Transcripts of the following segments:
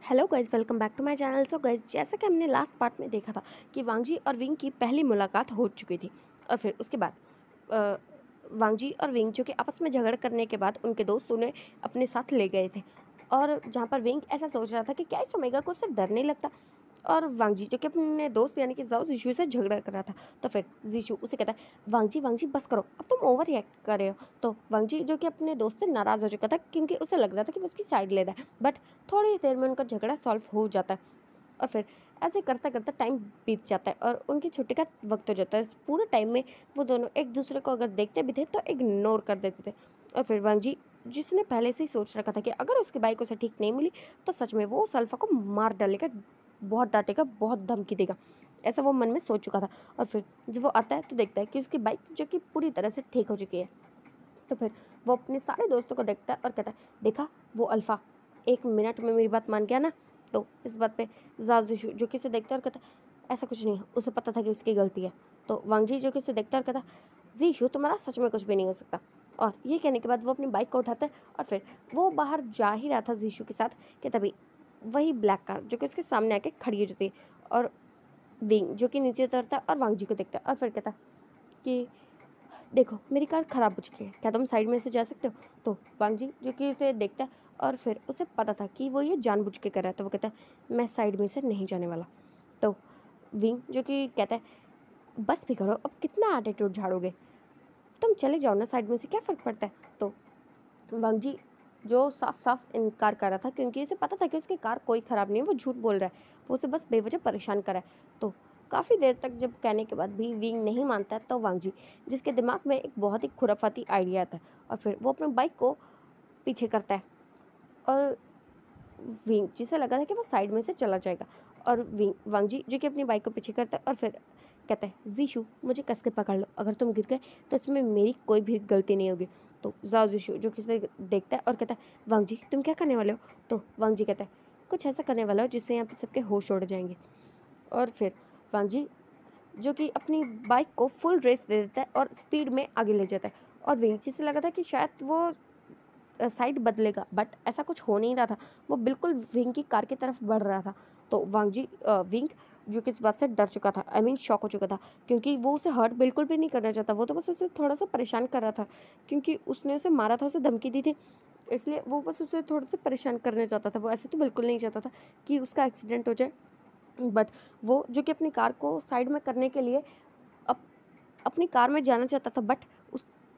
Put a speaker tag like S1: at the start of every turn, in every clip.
S1: Hello guys, welcome back to my channel. So guys, जैसा कि हमने लास्ट पार्ट में देखा था कि वांगजी और विंग की पहली मुलाकात हो चुकी थी और फिर उसके बाद वांगजी और विंग जो कि आपस में झगड़ करने के बाद उनके दोस्त उन्हें अपने साथ ले गए थे। और जहाँ पर विंग ऐसा सोच रहा था कि क्या इस ओमेगा को उससे डर नहीं लगता, और वांगजी जो कि अपने दोस्त यानी कि जाओ जीशू से झगड़ा कर रहा था। तो फिर जीशू उसे कहता है, वांगजी वांगजी बस करो, अब तुम ओवर रिएक्ट कर रहे हो। तो वांगजी जो कि अपने दोस्त से नाराज़ हो चुका था क्योंकि उसे लग रहा था कि वो उसकी साइड ले रहा है, बट थोड़ी देर में उनका झगड़ा सॉल्व हो जाता है। और फिर ऐसे करता करता टाइम बीत जाता है और उनकी छुट्टी का वक्त हो जाता है। पूरे टाइम में वो दोनों एक दूसरे को अगर देखते भी थे तो इग्नोर कर देते थे। और फिर वांगजी, जिसने पहले से ही सोच रखा था कि अगर उसकी बाइक उसे ठीक नहीं मिली तो सच में वो उस अल्फा को मार डालेगा, बहुत डांटेगा, बहुत धमकी देगा, ऐसा वो मन में सोच चुका था। और फिर जब वो आता है तो देखता है कि उसकी बाइक जो कि पूरी तरह से ठीक हो चुकी है। तो फिर वो अपने सारे दोस्तों को देखता है और कहता है, देखा वो अल्फ़ा 1 मिनट में मेरी बात मान गया ना। तो इस बात पे जाजू जो कि उसे देखता है और कहता है, ऐसा कुछ नहीं है, उसे पता था कि उसकी गलती है। तो वांगजी जो कि उसे देखता है और कहता है, जीशू तुम्हारा सच में कुछ भी नहीं हो सकता। और ये कहने के बाद वो अपनी बाइक को उठाता है और फिर वो बाहर जा ही रहा था जीशू के साथ कि तभी वही ब्लैक कार जो कि उसके सामने आके खड़ी हो जाती है। और विंग जो कि नीचे उतरता है और वांगजी को देखता है और फिर कहता है कि देखो मेरी कार ख़राब हो चुकी है, क्या तुम साइड में से जा सकते हो। तो वांगजी जो कि उसे देखता है और फिर उसे पता था कि वो ये जानबूझ के कर रहा है, तो वो कहता है, मैं साइड में से नहीं जाने वाला। तो विंग जो कि कहता है, बस भी करो, अब कितना एटीट्यूड झाड़ोगे, तुम चले जाओ ना साइड में से, क्या फ़र्क पड़ता है। तो वांगजी जो साफ साफ इनकार कर रहा था क्योंकि उसे पता था कि उसकी कार कोई ख़राब नहीं है, वो झूठ बोल रहा है, वो उसे बस बेवजह परेशान कर रहा है। तो काफ़ी देर तक जब कहने के बाद भी विंग नहीं मानता है तो वांगजी, जिसके दिमाग में एक बहुत ही खुराफाती आइडिया आता है, और फिर वो अपने बाइक को पीछे करता है। और विंग जिसे लगा था कि वो साइड में से चला जाएगा, और विंग वांगजी जो कि अपनी बाइक को पीछे करता है और फिर कहता है, जीशू मुझे कस के पकड़ लो, अगर तुम गिर गए तो इसमें मेरी कोई भी गलती नहीं होगी। तो जाओ जीशू जो किसी देखता है और कहता है, वांगजी तुम क्या करने वाले हो। तो वांगजी कहता है, कुछ ऐसा करने वाला हो जिससे यहाँ पे सबके होश उड़ जाएंगे। और फिर वांगजी जो कि अपनी बाइक को फुल रेस दे देता है और स्पीड में आगे ले जाता है। और विंग से लगा था कि शायद वो साइड बदलेगा, बट ऐसा कुछ हो नहीं रहा था, वो बिल्कुल विंग की कार की तरफ बढ़ रहा था। तो विंग जो कि इस बात से डर चुका था, आई मीन शॉक हो चुका था, क्योंकि वो उसे हर्ट बिल्कुल भी नहीं करना चाहता, वो तो बस उसे थोड़ा सा परेशान कर रहा था क्योंकि उसने उसे मारा था, उसे धमकी दी थी, इसलिए वो बस उसे थोड़ा सा परेशान करना चाहता था। वो ऐसे तो बिल्कुल नहीं चाहता था कि उसका एक्सीडेंट हो जाए, बट वो जो कि अपनी कार को साइड में करने के लिए अप अपनी कार में जाना चाहता था, बट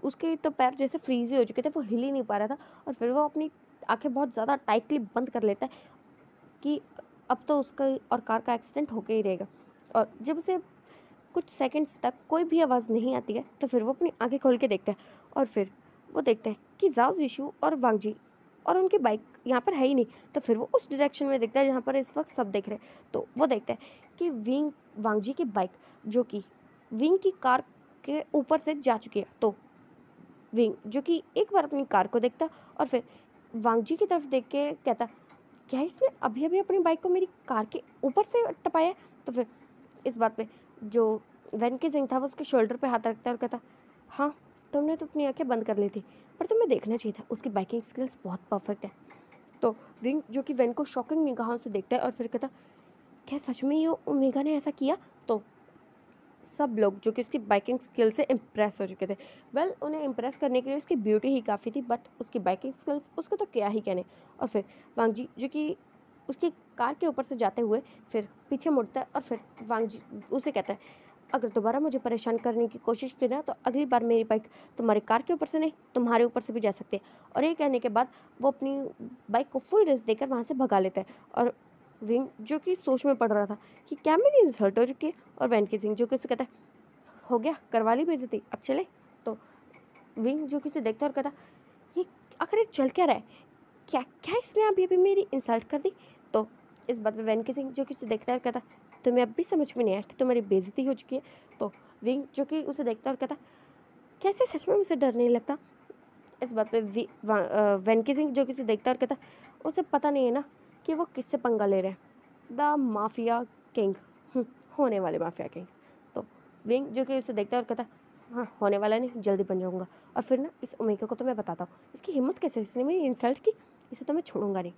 S1: उसके तो पैर जैसे फ्रीज ही हो चुके थे, वो हिल ही नहीं पा रहा था। और फिर वो अपनी आंखें बहुत ज़्यादा टाइटली बंद कर लेता है कि अब तो उसका और कार का एक्सीडेंट होके ही रहेगा। और जब उसे कुछ सेकंड्स तक कोई भी आवाज़ नहीं आती है तो फिर वो अपनी आंखें खोल के देखता है और फिर वो देखता है कि जाओ जीशू और वांगजी और उनकी बाइक यहाँ पर है ही नहीं। तो फिर वो उस डायरेक्शन में देखता है जहाँ पर इस वक्त सब देख रहे हैं। तो वो देखता है कि वांगजी की बाइक जो कि विंग की कार के ऊपर से जा चुकी है। तो विंग जो कि एक बार अपनी कार को देखता और फिर वांगजी की तरफ देख के कहता, क्या इसने अभी अभी अपनी बाइक को मेरी कार के ऊपर से टपाया। तो फिर इस बात पे जो वैन के सिंह था वो उसके शोल्डर पे हाथ रखता है और कहता, हाँ तुमने तो अपनी आंखें बंद कर ली थी, पर तुम्हें देखना चाहिए था, उसकी बाइकिंग स्किल्स बहुत परफेक्ट है। तो विंग जो कि वैन को शॉकिंग निगाहों से देखता है और फिर कहता, क्या सच में ये ओमेगा ने ऐसा किया। तो सब लोग जो कि उसकी बाइकिंग स्किल से इम्प्रेस हो चुके थे। उन्हें इम्प्रेस करने के लिए उसकी ब्यूटी ही काफ़ी थी, बट उसकी बाइकिंग स्किल्स उसको तो क्या ही कहने। और फिर वांगजी जो कि उसकी कार के ऊपर से जाते हुए फिर पीछे मुड़ता है और फिर वांगजी उसे कहता है, अगर दोबारा मुझे परेशान करने की कोशिश की ना तो अगली बार मेरी बाइक तुम्हारी कार के ऊपर से नहीं, तुम्हारे ऊपर से भी जा सकती है। और ये कहने के बाद वो अपनी बाइक को फुल रेस देकर वहाँ से भगा लेता है। और विंग जो कि सोच में पड़ रहा था कि क्या मेरी इंसल्ट हो चुकी है, और वैन के सिंह जो कि उसे कहता है, हो गया, करवा ली बेइज्जती, अब चले। तो विंग जो कि उसे देखता है और कहता, ये आखिर ये चल क्या रहा है, क्या क्या इसने अभी अभी मेरी इंसल्ट कर दी। तो इस बात पे वैन के सिंह जो कि उसे देखता है और कहता, तुम्हें अब भी समझ में नहीं आया कि तुम्हारी बेइज्जती हो चुकी है। तो विंग जो कि उसे देखता है और कहता, कैसे सच में मुझे डर नहीं लगता। इस बात पे वैन के सिंह जो कि उसे देखता है और कहता, उसे पता नहीं है ना कि वो किससे पंगा ले रहे हैं, द माफिया किंग, होने वाले माफिया किंग। तो विंग जो कि उसे देखता है और कहता, हाँ होने वाला नहीं, जल्दी बन जाऊंगा, और फिर ना इस ओमेगा को तो मैं बताता हूँ, इसकी हिम्मत कैसे, इसने मेरी इंसल्ट की, इसे तो मैं छोड़ूंगा नहीं।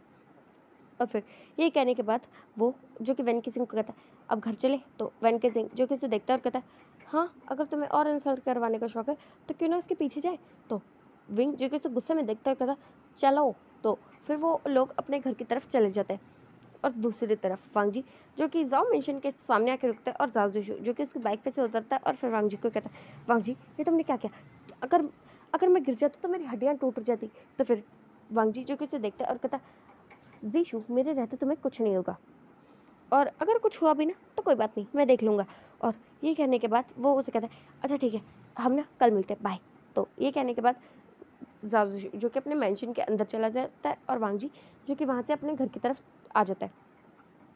S1: और फिर ये कहने के बाद वो जो कि वैन किसिंग को कहता है अब घर चले। तो वैन किसिंग जो कि उसे देखता है और कहता है हाँ, अगर तुम्हें और इंसल्ट करवाने का शौक है तो क्यों ना उसके पीछे जाए। तो विंग जो कि उसे गुस्से में देखता है और कहता है चलो। तो फिर वो लोग अपने घर की तरफ चले जाते हैं। और दूसरी तरफ वांग जी जो कि जाओ मिशन के सामने आके रुकता है और जाओ जोशु जो कि उसकी बाइक पे से उतरता है और फिर वांग जी को कहता है वांग जी ये तुमने क्या किया, अगर अगर मैं गिर जाता तो मेरी हड्डियाँ टूट जाती। तो फिर वांग जी जो कि उसे देखता है और कहता है जीशु मेरे रहते तुम्हें कुछ नहीं होगा, और अगर कुछ हुआ भी ना तो कोई बात नहीं, मैं देख लूँगा। और ये कहने के बाद वो उसे कहता है अच्छा ठीक है, हम ना कल मिलते हैं, बाय। तो ये कहने के बाद जाओ जो कि अपने मेंशन के अंदर चला जाता है और वांग जी जो कि वहाँ से अपने घर की तरफ आ जाता है।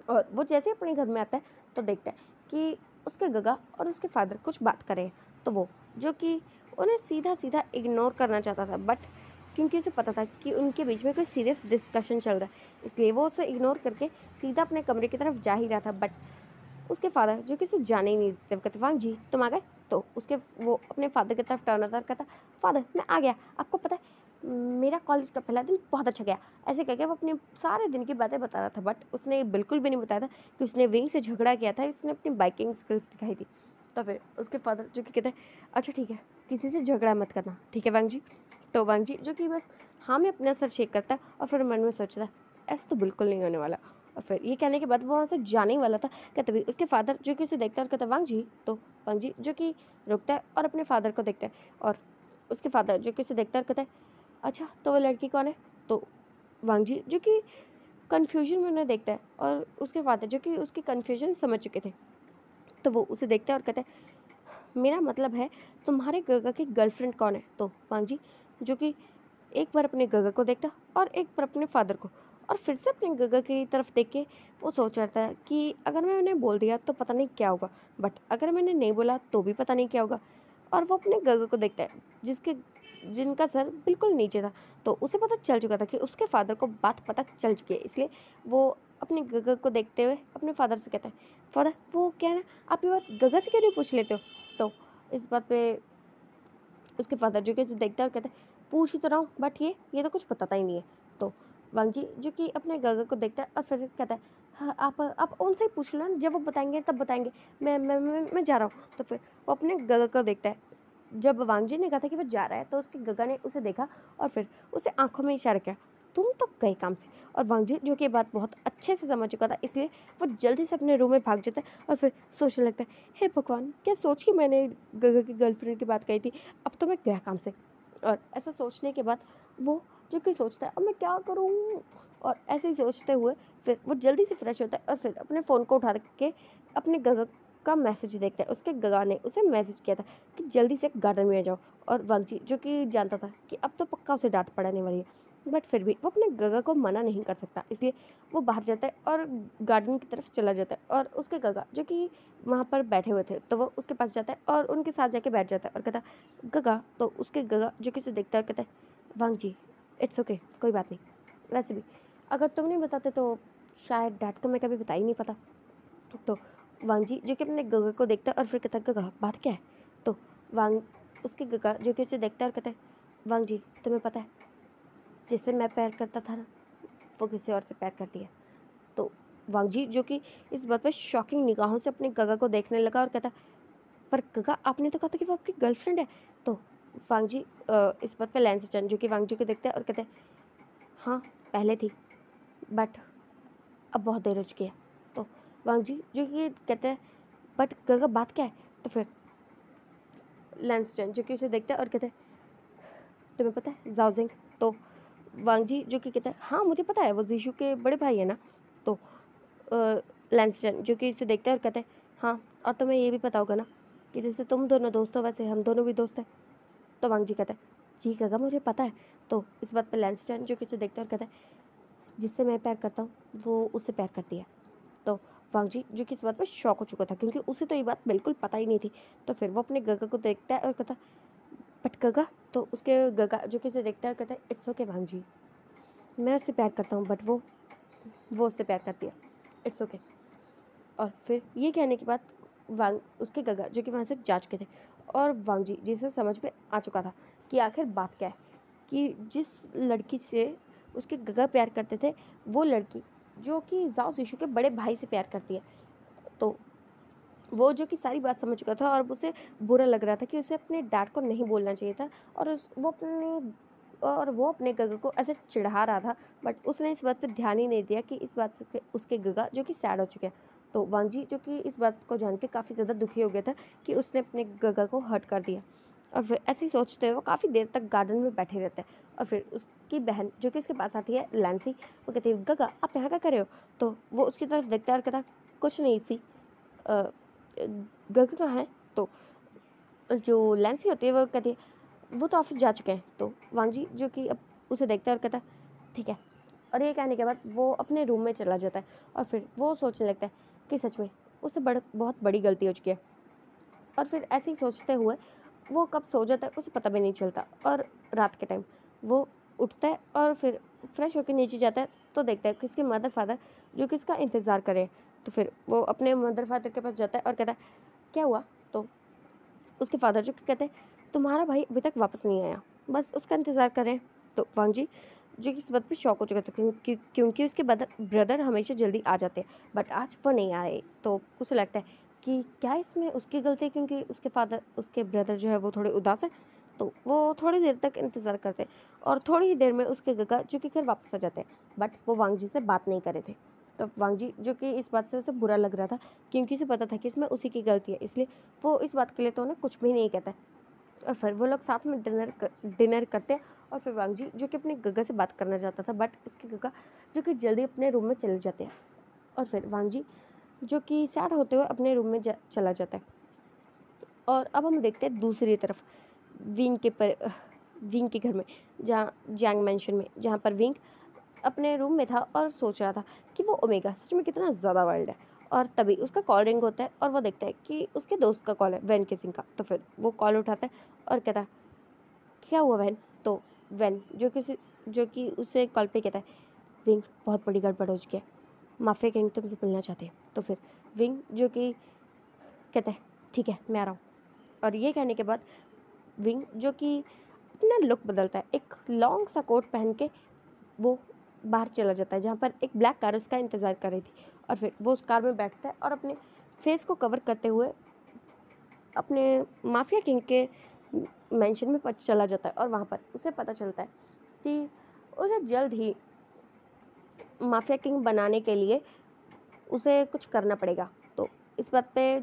S1: और वो जैसे ही अपने घर में आता है तो देखता है कि उसके गगा और उसके फादर कुछ बात कर रहे हैं। तो वो जो कि उन्हें सीधा सीधा इग्नोर करना चाहता था, बट क्योंकि उसे पता था कि उनके बीच में कोई सीरियस डिस्कशन चल रहा है, इसलिए वो उसे इग्नोर करके सीधा अपने कमरे की तरफ जा ही रहा था। बट उसके फादर जो कि उसे जाने ही नहीं देते, कहते वांग जी तुम आ गए। तो उसके वो अपने फादर की तरफ टर्न होता है और कहता फादर मैं आ गया, आपको पता है मेरा कॉलेज का पहला दिन बहुत अच्छा गया। ऐसे कह के वो अपने सारे दिन की बातें बता रहा था, बट उसने बिल्कुल भी नहीं बताया था कि उसने विंग से झगड़ा किया था, उसने अपनी बाइकिंग स्किल्स दिखाई थी। तो फिर उसके फादर जो कि कहते हैं अच्छा ठीक है, किसी से झगड़ा मत करना, ठीक है वांग जी। तो वांग जी जो कि बस हाँ में अपना सर शेक करता है और फिर मन में सोचता है ऐसा तो बिल्कुल नहीं होने वाला। और फिर ये कहने के बाद वो वहाँ से जाने ही वाला था कि तभी उसके फादर जो कि उसे देखता है और कहता है वांग जी। तो वांग जी जो कि रुकता है और अपने फादर को देखता है, और उसके फादर जो कि उसे देखता है और कहता है अच्छा तो वो लड़की कौन है। तो वांग जी जो कि कन्फ्यूजन में उन्हें देखता है और उसके फादर जो कि उसकी कन्फ्यूजन समझ चुके थे, तो वो उसे देखता है और कहता है मेरा मतलब है तुम्हारे गगा की गर्लफ्रेंड कौन है। तो वांग जी जो कि एक बार अपने गगा को देखता और एक बार अपने फादर को, और फिर से अपने गगा की तरफ देख के वो सोच रहा था कि अगर मैं उन्हें बोल दिया तो पता नहीं क्या होगा, बट अगर मैंने नहीं बोला तो भी पता नहीं क्या होगा। और वो अपने गगा को देखता है जिनका सर बिल्कुल नीचे था। तो उसे पता चल चुका था कि उसके फादर को बात पता चल चुकी है, इसलिए वो अपने गगा को देखते हुए अपने फादर से कहता है फादर वो क्या है ना, आप ये बात गगा से क्यों नहीं पूछ लेते हो। तो इस बात पे उसके फादर जो कि उसे देखता है और कहता है पूछ ही तो रहा हूँ, बट ये तो कुछ बताता ही नहीं है। तो वांग जी जो कि अपने गगा को देखता है और फिर कहता है हाँ आप उनसे ही पूछ लो ना, जब वो बताएंगे तब बताएंगे, मैं जा रहा हूँ। तो फिर वो अपने गगा को देखता है। जब वांग जी ने कहा था कि वो जा रहा है तो उसके गगा ने उसे देखा और फिर उसे आंखों में इशारा किया तुम तो गए काम से। और वांग जी जो कि ये बात बहुत अच्छे से समझ चुका था, इसलिए वो जल्दी से अपने रूम में भाग जाता है और फिर सोचने लगता है हे भगवान क्या सोच के मैंने गगा की गर्लफ्रेंड की बात कही थी, अब तो मैं गया काम से। और ऐसा सोचने के बाद वो जो कि सोचता है अब मैं क्या करूँ, और ऐसे ही सोचते हुए फिर वो जल्दी से फ्रेश होता है और फिर अपने फ़ोन को उठा के अपने गगा का मैसेज देखता है। उसके गगा ने उसे मैसेज किया था कि जल्दी से गार्डन में आ जाओ। और वांग जी जो कि जानता था कि अब तो पक्का उसे डांट पड़ने वाली है, बट फिर भी वो अपने गगा को मना नहीं कर सकता, इसलिए वो बाहर जाता है और गार्डन की तरफ चला जाता है। और उसके गगा जो कि वहाँ पर बैठे हुए थे तो वो उसके पास जाता है और उनके साथ जाके बैठ जाता है और कहता है गगा। तो उसके गगा जो कि उसे देखता है कहता है वांग जी इट्स ओके, कोई बात नहीं, वैसे भी अगर तुम नहीं बताते तो शायद डैड तो मैं कभी बता ही नहीं पाता। तो वांग जी जो कि अपने गगा को देखता है और फिर कहता है गगा बात क्या है। तो वांग उसके गगा जो कि उसे देखता है और कहता है वांग जी तुम्हें पता है जिससे मैं प्यार करता था ना वो किसी और से प्यार कर दिया। तो वांग जी जो कि इस बात पर शॉकिंग निगाहों से अपने गगा को देखने लगा और कहता पर गगा आपने तो कहा था कि वो आपकी गर्लफ्रेंड है। तो वांग जी इस बात पे लेंस चंद जो कि वांग जी को देखते हैं और कहते हैं हाँ पहले थी, बट अब बहुत देर हो चुकी है। तो वांग जी जो कि कहते हैं बट गगा बात क्या है। तो फिर लेंस चंद जो कि उसे देखते हैं और कहते हैं तुम्हें पता है जाओजिंग। तो वांग जी जो कि कहता है हाँ मुझे पता है वो जीशु के बड़े भाई है ना। तो लेंस चंद जो कि इसे देखता है और कहता है हाँ और तुम्हें ये भी पता होगा ना कि जैसे तुम दोनों दोस्त हो वैसे हम दोनों भी दोस्त हैं। तो वांग जी कहता है जी गगा मुझे पता है। तो इस बात पर लेंस चंद जो कि इसे देखता है और कहता है जिससे मैं प्यार करता हूँ वो उससे प्यार करती है। तो वांग जी जो कि इस बात पर शॉक हो चुका था क्योंकि उसे तो ये बात बिल्कुल पता ही नहीं थी। तो फिर वो अपने गगा को देखता है और कहता बट गगा। तो उसके गगा जो कि उसे देखता है और कहता है इट्स ओके वांग जी, मैं उससे प्यार करता हूँ बट वो उससे प्यार करती है, इट्स ओके। और फिर ये कहने के बाद वांग उसके गगा जो कि वहाँ से जा चुके थे और वांग जी जिसे समझ में आ चुका था कि आखिर बात क्या है, कि जिस लड़की से उसके गगा प्यार करते थे वो लड़की जो कि जाओ शिशु के बड़े भाई से प्यार करती है। तो वो जो कि सारी बात समझ चुका था और उसे बुरा लग रहा था कि उसे अपने डैड को नहीं बोलना चाहिए था, और वो अपने गगा को ऐसे चिढ़ा रहा था। बट उसने इस बात पे ध्यान ही नहीं दिया कि इस बात से उसके गगा जो कि सैड हो चुके हैं। तो वांगजी जो कि इस बात को जान के काफ़ी ज़्यादा दुखी हो गया था कि उसने अपने गगा को हर्ट कर दिया। और फिर ऐसे ही सोचते हुए वो काफ़ी देर तक गार्डन में बैठे रहते हैं। और फिर उसकी बहन जो कि उसके पास आती है, लैंसी, वो कहती है, गगा आप यहाँ क्या कर रहे हो? तो वो उसकी तरफ देखता है और कहता, कुछ नहीं सी, गगा कहाँ है? तो जो लैंसी होती है वो कहती है, वो तो ऑफिस जा चुके हैं। तो वांगजी जो कि अब उसे देखता है और कहता है, ठीक है। और ये कहने के बाद वो अपने रूम में चला जाता है। और फिर वो सोचने लगता है कि सच में उसे बहुत बड़ी गलती हो चुकी है। और फिर ऐसे ही सोचते हुए वो कब सो जाता है उसे पता भी नहीं चलता। और रात के टाइम वो उठता है और फिर फ्रेश होकर नीचे जाता है तो देखता है कि उसके मदर फादर जो कि उसका इंतज़ार करे। तो फिर वो अपने मदर फादर के पास जाता है और कहता है, क्या हुआ? तो उसके फादर जो कि कहते हैं, तुम्हारा भाई अभी तक वापस नहीं आया, बस उसका इंतज़ार करें। तो वांगजी जो कि इस बात पे शॉक हो चुका था क्योंकि उसके ब्रदर हमेशा जल्दी आ जाते हैं, बट आज वो नहीं आए। तो उसे लगता है कि क्या इसमें उसकी गलती है, क्योंकि उसके ब्रदर जो है वो थोड़े उदास है। तो वो थोड़ी देर तक इंतज़ार करते हैं और थोड़ी ही देर में उसके गगा जो कि घर वापस आ जाते हैं, बट वो वांगजी से बात नहीं कर रहे थे। तो वांगजी जो कि इस बात से उसे बुरा लग रहा था क्योंकि उसे पता था कि इसमें उसी की गलती है, इसलिए वो इस बात के लिए तो उन्हें कुछ भी नहीं कहता है। और फिर वो लोग साथ में डिनर करते हैं। और फिर वांगजी जो कि अपने गगा से बात करना चाहता था, बट उसके गगा जो कि जल्दी अपने रूम में चले जाते हैं। और फिर वांगजी जो कि सैड होते हुए अपने रूम में चला जाता है। और अब हम देखते हैं दूसरी तरफ विंग के घर में, जहाँ जैंग मैंशन में, जहाँ पर विंग अपने रूम में था और सोच रहा था कि वो ओमेगा सच में कितना ज़्यादा वाइल्ड है। और तभी उसका कॉल रिंग होता है और वो देखता है कि उसके दोस्त का कॉल है, वैन किसिंग का। तो फिर वो कॉल उठाता है और कहता है, क्या हुआ वैन? तो वैन जो कि उसे कॉल पे कहता है, विंग बहुत बड़ी गड़बड़ हो चुकी है, माफिया किंग तुमसे मिलना चाहते हैं। तो फिर विंग जो कि कहता है, ठीक है मैं आ रहा हूँ। और ये कहने के बाद विंग जो कि अपना लुक बदलता है, एक लॉन्ग सा कोट पहन के वो बाहर चला जाता है, जहाँ पर एक ब्लैक कार उसका इंतज़ार कर रही थी। और फिर वो उस कार में बैठता है और अपने फेस को कवर करते हुए अपने माफिया किंग के मेंशन में चला जाता है। और वहाँ पर उसे पता चलता है कि उसे जल्द ही माफिया किंग बनाने के लिए उसे कुछ करना पड़ेगा। तो इस बात पे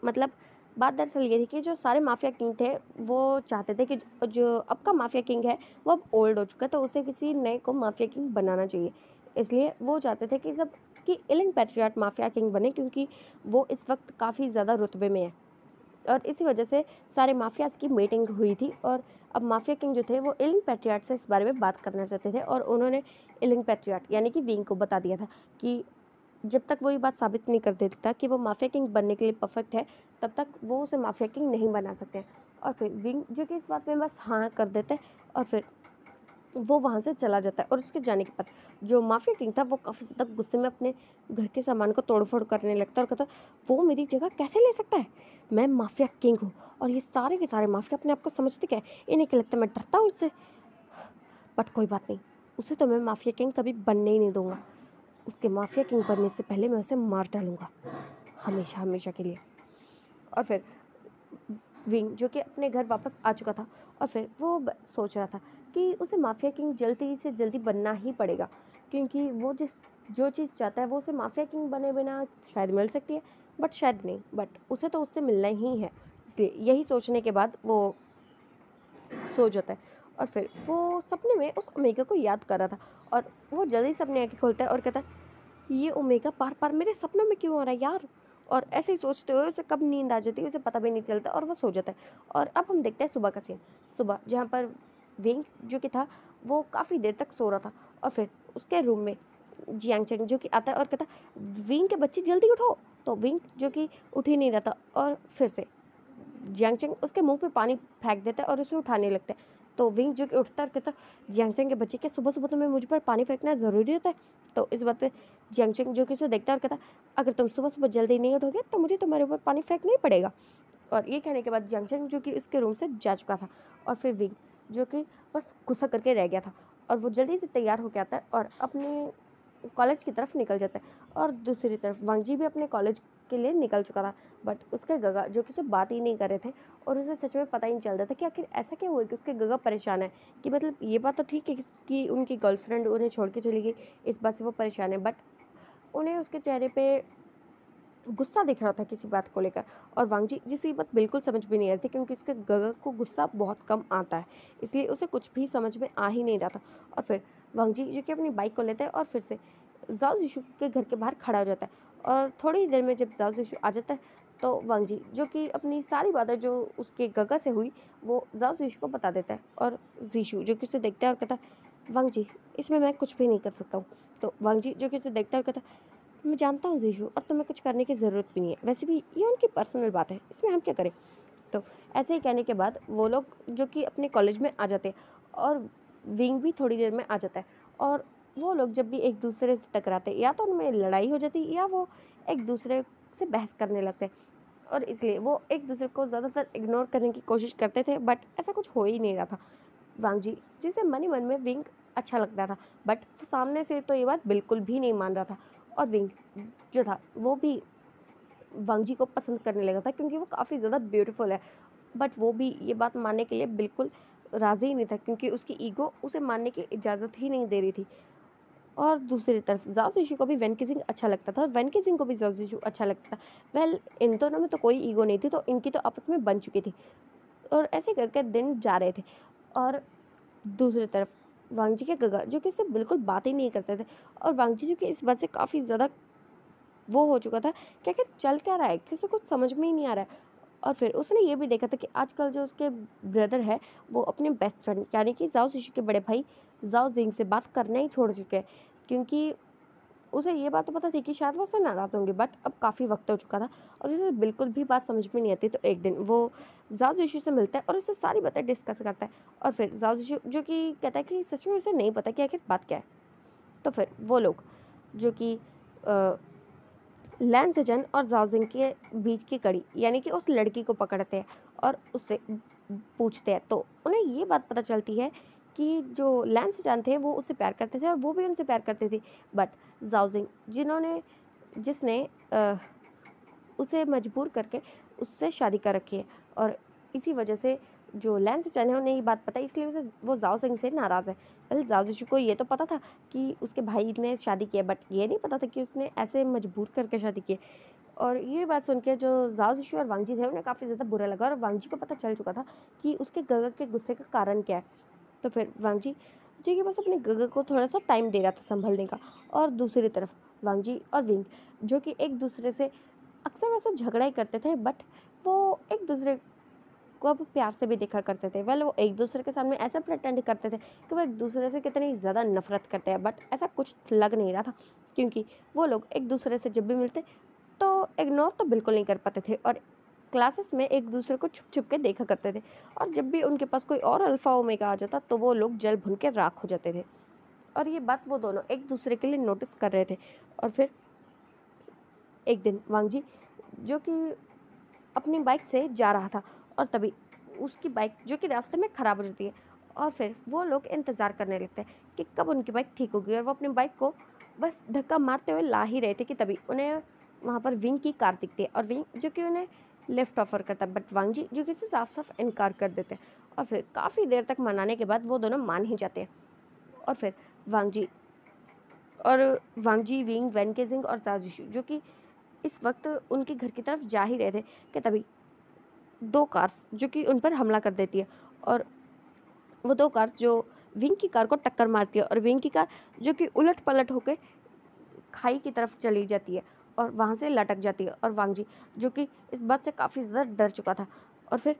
S1: मतलब बात दरअसल ये थी कि जो सारे माफिया किंग थे वो चाहते थे कि जो अब का माफिया किंग है वो अब ओल्ड हो चुका है, तो उसे किसी नए को माफिया किंग बनाना चाहिए। इसलिए वो चाहते थे कि इलिंग पैट्रियाट माफिया किंग बने, क्योंकि वो इस वक्त काफ़ी ज़्यादा रुतबे में है। और इसी वजह से सारे माफियाज की मीटिंग हुई थी और अब माफिया किंग जो थे वो इलिंग पैट्रियाट से इस बारे में बात करना चाहते थे। और उन्होंने इलिंग पैट्रियाट यानी कि विंग को बता दिया था कि जब तक वो ये बात साबित नहीं कर देता कि वो माफिया किंग बनने के लिए परफेक्ट है, तब तक वो उसे माफिया किंग नहीं बना सकते हैं। और फिर विंग जो कि इस बात में बस हाँ कर देते हैं और फिर वो वहाँ से चला जाता है। और उसके जाने के बाद जो माफिया किंग था वो काफ़ी ज़्यादा गुस्से में अपने घर के सामान को तोड़ फोड़ करने लगता है और कहता, वो मेरी जगह कैसे ले सकता है? मैं माफिया किंग हूँ और ये सारे के सारे माफिया अपने आप को समझते क्या है? इन्हें क्या लगता है मैं डरता हूँ इससे? बट कोई बात नहीं, उसे तो मैं माफिया किंग कभी बनने ही नहीं दूंगा। उसके माफिया किंग बनने से पहले मैं उसे मार डालूंगा, हमेशा हमेशा के लिए। और फिर विंग जो कि अपने घर वापस आ चुका था और फिर वो सोच रहा था कि उसे माफिया किंग जल्दी से जल्दी बनना ही पड़ेगा, क्योंकि वो जो चीज़ चाहता है वो उसे माफिया किंग बने बिना शायद मिल सकती है, बट शायद नहीं, बट उसे तो उससे मिलना ही है। इसलिए यही सोचने के बाद वो सो जाता है। और फिर वो सपने में उस ओमेगा को याद कर रहा था और वो जल्दी से अपनी आँखें खोलता है और कहता है, ये ओमेगा बार बार मेरे सपनों में क्यों आ रहा है यार? और ऐसे ही सोचते हुए उसे कब नींद आ जाती है उसे पता भी नहीं चलता और वो सो जाता है। और अब हम देखते हैं सुबह का सीन। सुबह जहाँ पर विंग जो कि था वो काफ़ी देर तक सो रहा था और फिर उसके रूम में जियांग चंग जो कि आता है और कहता, विंग के बच्चे जल्दी उठो। तो विंग जो कि उठ ही नहीं रहा था और फिर से जियांगचंग उसके मुंह पे पानी फेंक देता है और उसे उठाने लगता है। तो विंग जो कि उठता है और कहता, जियांगचंग के बच्चे क्या सुबह सुबह तुम्हें मुझ पर पानी फेंकना ज़रूरी होता है? तो इस बात पे जियांगचंग जो कि उसे देखता है और कहता, अगर तुम सुबह सुबह जल्दी नहीं उठोगे तो मुझे तुम्हारे ऊपर पानी फेंकना ही पड़ेगा। और ये कहने के बाद जियांगचंग जो कि उसके रूम से जा चुका था और फिर विंग जो कि बस गुस्सा करके रह गया था और वो जल्दी से तैयार होकर आता है और अपने कॉलेज की तरफ निकल जाता है और दूसरी तरफ वांग जी भी अपने कॉलेज के लिए निकल चुका था। बट उसके गगा जो कि उससे बात ही नहीं कर रहे थे और उसे सच में पता ही नहीं चल रहा था कि आखिर ऐसा क्या हुआ कि उसके गगा परेशान है। कि मतलब ये बात तो ठीक है कि उनकी गर्लफ्रेंड उन्हें छोड़ के चली गई, इस बात से वो परेशान है, बट उन्हें उसके चेहरे पे गुस्सा दिख रहा था किसी बात को लेकर। और वांग जी जिसे ये बात बिल्कुल समझ में नहीं आ रही थी क्योंकि उसके गगा को गुस्सा बहुत कम आता है, इसलिए उसे कुछ भी समझ में आ ही नहीं रहा था। और फिर वांग जी जो कि अपनी बाइक को लेता है और फिर से जाओ जीशु के घर के बाहर खड़ा हो जाता है। और थोड़ी ही देर में जब जाओ जीशु आ जाता है तो वांग जी जो कि अपनी सारी बातें जो उसके गगा से हुई वो जाओ जीशु को बता देता है। और जीशु जो कि उसे देखता है और कहता है वांग जी इसमें मैं कुछ भी नहीं कर सकता हूँ। तो वांग जी जो कि उसे देखता है और कहता है मैं जानता हूँ जीशु और तुम्हें कुछ करने की ज़रूरत भी नहीं है, वैसे भी ये उनकी पर्सनल बात है, इसमें हम क्या करें। तो ऐसे ही कहने के बाद वो लोग जो कि अपने कॉलेज में आ जाते हैं और विंग भी थोड़ी देर में आ जाता है। और वो लोग जब भी एक दूसरे से टकराते या तो उनमें लड़ाई हो जाती या वो एक दूसरे से बहस करने लगते हैं और इसलिए वो एक दूसरे को ज़्यादातर इग्नोर करने की कोशिश करते थे, बट ऐसा कुछ हो ही नहीं रहा था। वांग जी जिसे मन ही मन में विंग अच्छा लगता था, बट वो सामने से तो ये बात बिल्कुल भी नहीं मान रहा था। और विंग जो था वो भी वांग जी को पसंद करने लगा था क्योंकि वो काफ़ी ज़्यादा ब्यूटीफुल है, बट वो भी ये बात मानने के लिए बिल्कुल राज़ी ही नहीं था क्योंकि उसकी ईगो उसे मानने की इजाज़त ही नहीं दे रही थी। और दूसरी तरफ ज़ाओ ज़ीशु को भी वेन किसिंग अच्छा लगता था और वेन किसिंग को भी ज़ाओ ज़ीशु अच्छा लगता था। वेल इन दोनों में तो कोई ईगो नहीं थी, तो इनकी तो आपस में बन चुकी थी और ऐसे करके दिन जा रहे थे। और दूसरी तरफ वांग जी के गगा जो कि इससे बिल्कुल बात ही नहीं करते थे और वांग जी जो कि इस बात से काफ़ी ज़्यादा वो हो चुका था कि आखिर चल क्या रहा है कि उसे कुछ समझ में ही नहीं आ रहा है। और फिर उसने ये भी देखा था कि आजकल जो उसके ब्रदर है वो अपने बेस्ट फ्रेंड यानी कि जाओ शिशु के बड़े भाई जाओ जिंग से बात करना ही छोड़ चुके हैं क्योंकि उसे ये बात तो पता थी कि शायद वो उससे नाराज़ होंगे, बट अब काफ़ी वक्त हो चुका था और उसे बिल्कुल भी बात समझ में नहीं आती। तो एक दिन वो जाओ जिशु से मिलता है और उससे सारी बातें डिस्कस करता है और फिर जाओ जिशु जो कि कहता है कि सच में उसे नहीं पता कि आखिर बात क्या है। तो फिर वो लोग जो कि लैन सेजन और जाओजिंग के बीच की कड़ी यानी कि उस लड़की को पकड़ते हैं और उससे पूछते हैं, तो उन्हें ये बात पता चलती है कि जो लैन सेजन थे वो उससे प्यार करते थे और वो भी उनसे प्यार करती थी, बट जाओजिंग जिसने उसे मजबूर करके उससे शादी कर रखी है। और इसी वजह से जो लैन सेजन है उन्हें ये बात पता है, इसलिए उसे वो जाओ सिंह से नाराज़ है। वेल जाओ जिशु को ये तो पता था कि उसके भाई ने शादी की है, बट ये नहीं पता था कि उसने ऐसे मजबूर करके शादी की है। और ये बात सुन के जो जाओ जिशु और वांग जी थे उन्हें काफ़ी ज़्यादा बुरा लगा और वांग जी को पता चल चुका था कि उसके गगा के गुस्से का कारण क्या है। तो फिर वांग जी जो कि बस अपने गगा को थोड़ा सा टाइम दे रहा था संभलने का। और दूसरी तरफ वांग जी और विंग जो कि एक दूसरे से अक्सर वैसे झगड़ा ही करते थे, बट वो एक दूसरे को अब प्यार से भी देखा करते थे। वेल वो एक दूसरे के सामने ऐसा प्रेटेंड करते थे कि वो एक दूसरे से कितनी ज़्यादा नफरत करते हैं, बट ऐसा कुछ लग नहीं रहा था क्योंकि वो लोग एक दूसरे से जब भी मिलते तो इग्नोर तो बिल्कुल नहीं कर पाते थे और क्लासेस में एक दूसरे को छुप छुप के देखा करते थे। और जब भी उनके पास कोई और अल्फ़ा ओमेगा आ जाता तो वो लोग जल भुन के राख हो जाते थे। और ये बात वो दोनों एक दूसरे के लिए नोटिस कर रहे थे। और फिर एक दिन वांग जी जो कि अपनी बाइक से जा रहा था और तभी उसकी बाइक जो कि रास्ते में ख़राब हो जाती है और फिर वो लोग इंतज़ार करने लगते हैं कि कब उनकी बाइक ठीक होगी और वो अपनी बाइक को बस धक्का मारते हुए ला ही रहे थे कि तभी उन्हें वहाँ पर विंग की कार दिखती है और विंग जो कि उन्हें लिफ्ट ऑफर करता है, बट वांग जी जो कि इसे साफ साफ इनकार कर देते हैं। और फिर काफ़ी देर तक मनाने के बाद वो दोनों मान ही जाते हैं। और फिर वांग जी और वांग जी विंग वैन केजिंग और जाजिशु जो कि इस वक्त उनके घर की तरफ जा ही रहे थे कि तभी दो कार्स जो कि उन पर हमला कर देती है और वो दो कार्स जो विंग की कार को टक्कर मारती है और विंग की कार जो कि उलट पलट होकर खाई की तरफ चली जाती है और वहाँ से लटक जाती है। और वांग जी जो कि इस बात से काफ़ी ज़्यादा डर चुका था और फिर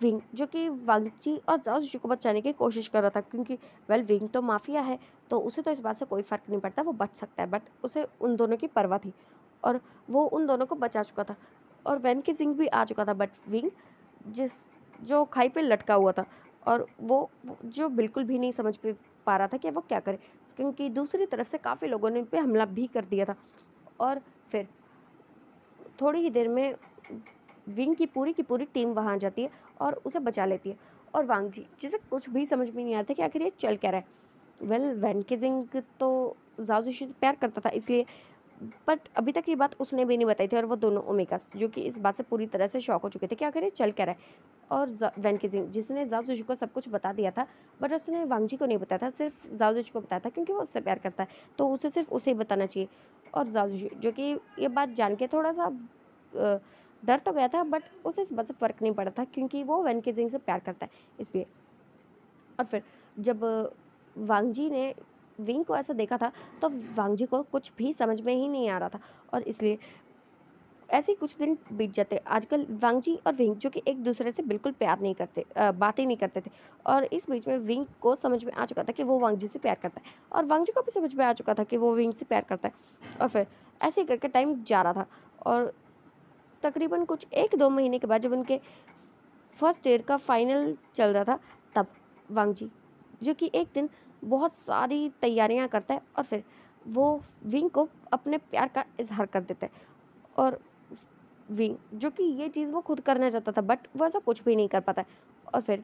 S1: विंग जो कि वांग जी और जाओ जिशु को बचाने की कोशिश कर रहा था क्योंकि वेल विंग तो माफिया है तो उसे तो इस बात से कोई फ़र्क नहीं पड़ता, वो बच सकता है, बट उसे उन दोनों की परवाह थी और वो उन दोनों को बचा चुका था। और वैन की जिंग भी आ चुका था, बट विंग जिस जो खाई पे लटका हुआ था और वो जो बिल्कुल भी नहीं समझ पा रहा था कि वो क्या करे क्योंकि दूसरी तरफ से काफ़ी लोगों ने उन पे हमला भी कर दिया था। और फिर थोड़ी ही देर में विंग की पूरी टीम वहाँ आ जाती है और उसे बचा लेती है। और वांग जी जिसे कुछ भी समझ में नहीं आता कि आखिर ये चल क्या रहा है। वेल वैन की जिंग तो जाओ ज़िशु से प्यार करता था, इसलिए बट अभी तक ये बात उसने भी नहीं बताई थी और वो दोनों ओमेगा जो कि इस बात से पूरी तरह से शॉक हो चुके थे कि आखिर ये चल क्या रहा है। और वैन केजिंग जिसने जाओ ज़िशु को सब कुछ बता दिया था, बट उसने वांग जी को नहीं बताया था, सिर्फ जाओ ज़िशु को बताया था क्योंकि वो उससे प्यार करता है, तो उसे सिर्फ उसे ही बताना चाहिए। और जाओ ज़िशु जो कि ये बात जान के थोड़ा सा डर तो गया था, बट उसे इस बात से फ़र्क नहीं पड़ा था क्योंकि वो वैन केजिंग से प्यार करता है, इसलिए। और फिर जब वांग जी ने विंग को ऐसा देखा था, तो वांग जी को कुछ भी समझ में ही नहीं आ रहा था, और इसलिए ऐसे ही कुछ दिन बीत जाते। आजकल वांग जी और विंग जो कि एक दूसरे से बिल्कुल प्यार नहीं करते, बातें नहीं करते थे, और इस बीच में विंग को समझ में आ चुका था कि वो वांग जी से प्यार करता है, और वांग जी को भी समझ में आ चुका था कि वो विंग से प्यार करता है। और फिर ऐसे ही करके टाइम जा रहा था, और तकरीबन कुछ 1-2 महीने के बाद जब उनके फर्स्ट ईयर का फाइनल चल रहा था, तब वांग जी जो कि एक दिन बहुत सारी तैयारियां करता है, और फिर वो विंग को अपने प्यार का इजहार कर देता है। और विंग जो कि ये चीज़ वो खुद करना चाहता था, बट वो ऐसा कुछ भी नहीं कर पाता है। और फिर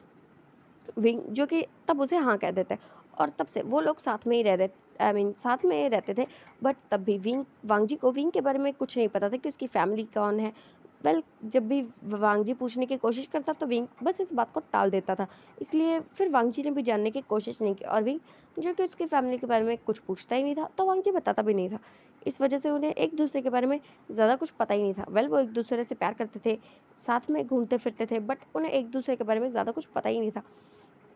S1: विंग जो कि तब उसे हाँ कह देता है, और तब से वो लोग साथ में ही रह रहे, आई मीन साथ में रहते थे। बट तब भी वांग जी को विंग के बारे में कुछ नहीं पता था कि उसकी फैमिली कौन है। वेल, जब भी वांग जी पूछने की कोशिश करता तो विंग बस इस बात को टाल देता था, इसलिए फिर वांग जी ने भी जानने की कोशिश नहीं की, और विंग जो कि उसकी फैमिली के बारे में कुछ पूछता ही नहीं था, तो वांग जी बताता भी नहीं था। इस वजह से उन्हें एक दूसरे के बारे में ज़्यादा कुछ पता ही नहीं था। वेल, वो एक दूसरे से प्यार करते थे, साथ में घूमते फिरते थे, बट उन्हें एक दूसरे के बारे में ज़्यादा कुछ पता ही नहीं था।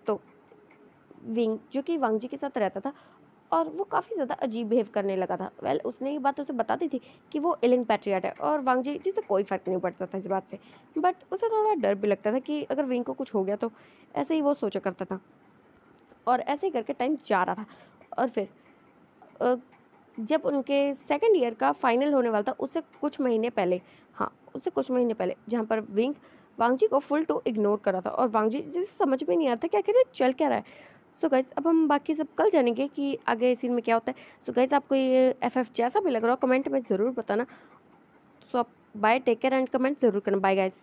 S1: तो विंग जो कि वांग जी के साथ रहता था, और वो काफ़ी ज़्यादा अजीब बिहेव करने लगा था। वेल, उसने ये बात उसे बता दी थी कि वो इलिंग पैट्रियट है, और वांग जी जिसे कोई फ़र्क नहीं पड़ता था इस बात से, बट उसे थोड़ा डर भी लगता था कि अगर विंग को कुछ हो गया तो, ऐसे ही वो सोचा करता था। और ऐसे ही करके टाइम जा रहा था, और फिर अ, जब उनके सेकंड ईयर का फाइनल होने वाला था, उससे कुछ महीने पहले, हाँ, उससे कुछ महीने पहले, जहाँ पर विंग वांग जी को फुल टू इग्नोर कर रहा था, और वांग जी जिसे समझ में नहीं आता कि आखिर ये चल क्या रहा है। सो गाइस, अब हम बाकी सब कल जानेंगे कि आगे सीन में क्या होता है। सो गाइस, आपको ये एफएफ जैसा भी लग रहा हो कमेंट में ज़रूर बताना। सो आप bye, take care and comment ज़रूर करना। Bye guys.